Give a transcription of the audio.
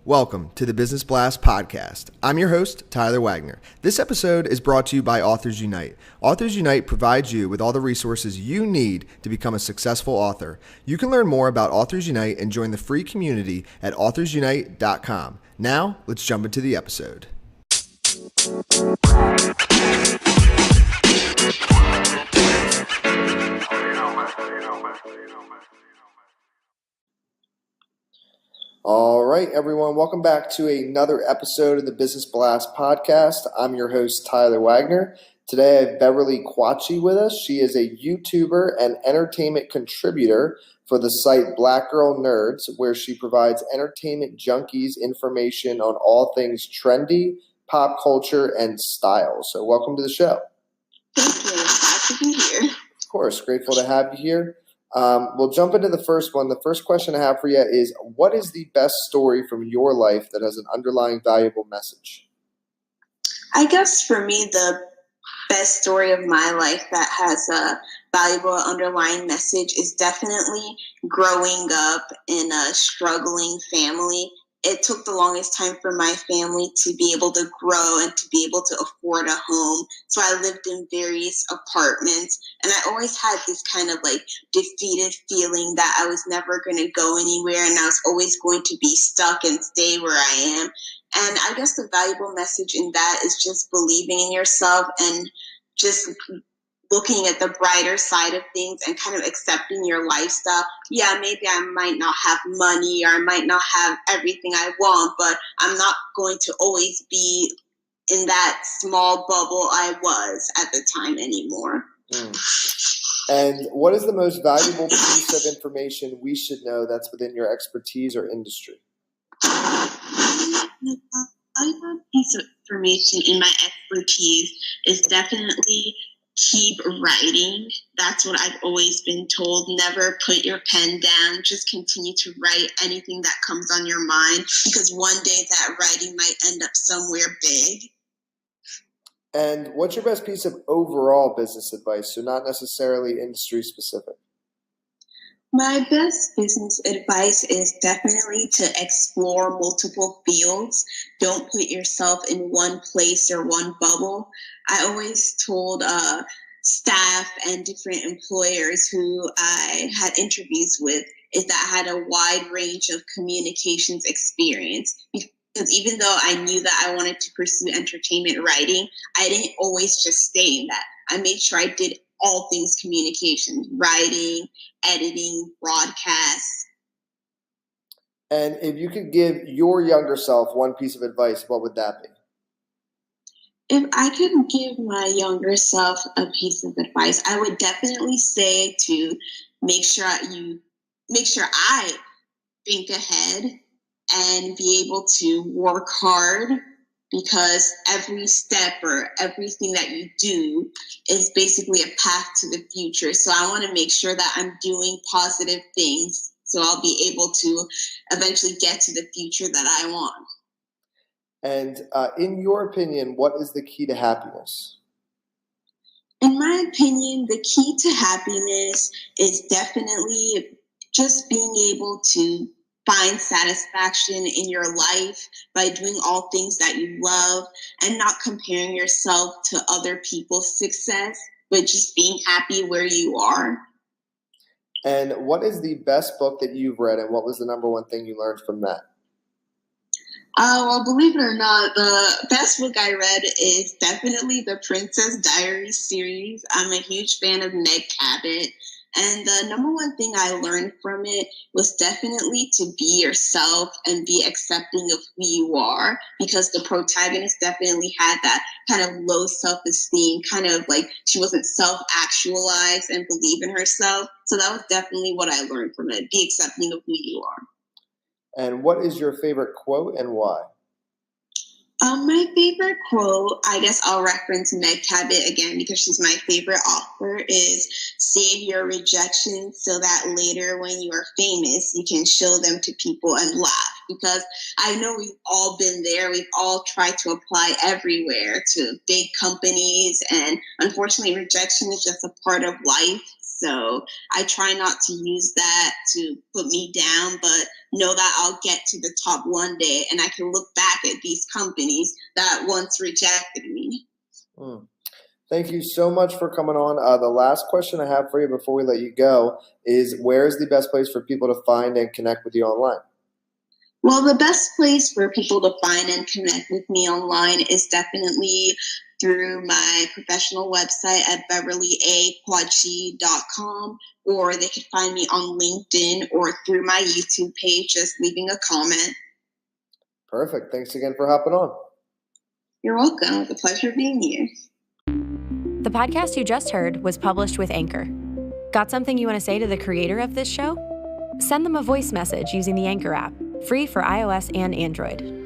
Welcome to the Business Blast podcast. I'm your host, Tyler Wagner. This episode is brought to you by Authors Unite. Authors Unite provides you with all the resources you need to become a successful author. You can learn more about Authors Unite and join the free community at authorsunite.com. Now, let's jump into the episode. All right, everyone. Welcome back to another episode of the Business Blast podcast. I'm your host, Tyler Wagner. Today, I have Beverly Kwakye with us. She is a YouTuber and entertainment contributor for the site Black Girl Nerds, where she provides entertainment junkies information on all things trendy, pop culture, and style. So welcome to the show. Thank you. Glad to be here. Of course. Grateful to have you here. We'll jump into the first one. The first question I have for you is, what is the best story from your life that has an underlying valuable message? I guess for me, the best story of my life that has a valuable underlying message is definitely growing up in a struggling family. It took the longest time for my family to be able to grow and to be able to afford a home. So I lived in various apartments, and I always had this kind of like defeated feeling that I was never going to go anywhere and I was always going to be stuck and stay where I am. And I guess the valuable message in that is just believing in yourself and just looking at the brighter side of things and kind of accepting your lifestyle. Yeah, maybe I might not have money or I might not have everything I want, but I'm not going to always be in that small bubble I was at the time anymore. And what is the most valuable piece of information we should know that's within your expertise or industry? A piece of information in my expertise is definitely keep writing. That's what I've always been told. Never put your pen down. Just continue to write anything that comes on your mind, because one day that writing might end up somewhere big. And what's your best piece of overall business advice? So not necessarily industry specific. My best business advice is definitely to explore multiple fields. Don't put yourself in one place or one bubble. I always told staff and different employers who I had interviews with is that I had a wide range of communications experience. Because even though I knew that I wanted to pursue entertainment writing, I didn't always just stay in that. I made sure I did all things communications, writing, editing, broadcasts. And if you could give your younger self one piece of advice, what would that be? If I could give my younger self a piece of advice, I would definitely say to make sure I think ahead and be able to work hard, because every step or everything that you do is basically a path to the future. So I want to make sure that I'm doing positive things so I'll be able to eventually get to the future that I want. And in your opinion, what is the key to happiness? In my opinion, the key to happiness is definitely just being able to find satisfaction in your life by doing all things that you love and not comparing yourself to other people's success, but just being happy where you are. And what is the best book that you've read, and what was the number one thing you learned from that? Well, believe it or not, the best book I read is definitely the Princess Diaries series. I'm a huge fan of Meg Cabot. And the number one thing I learned from it was definitely to be yourself and be accepting of who you are, because the protagonist definitely had that kind of low self-esteem, kind of like she wasn't self-actualized and believe in herself. So that was definitely what I learned from it. Be accepting of who you are. And what is your favorite quote and why? My favorite quote, I guess I'll reference Meg Cabot again because she's my favorite author, is save your rejection so that later when you are famous, you can show them to people and laugh. Because I know we've all been there. We've all tried to apply everywhere to big companies. And unfortunately, rejection is just a part of life. So I try not to use that to put me down, but know that I'll get to the top one day and I can look back at these companies that once rejected me. Thank you so much for coming on. The last question I have for you before we let you go is, where is the best place for people to find and connect with you online? Well, the best place for people to find and connect with me online is definitely through my professional website at beverlykwakye.com, or they could find me on LinkedIn or through my YouTube page, just leaving a comment. Perfect. Thanks again for hopping on. You're welcome. It was a pleasure being here. The podcast you just heard was published with Anchor. Got something you want to say to the creator of this show? Send them a voice message using the Anchor app, free for iOS and Android.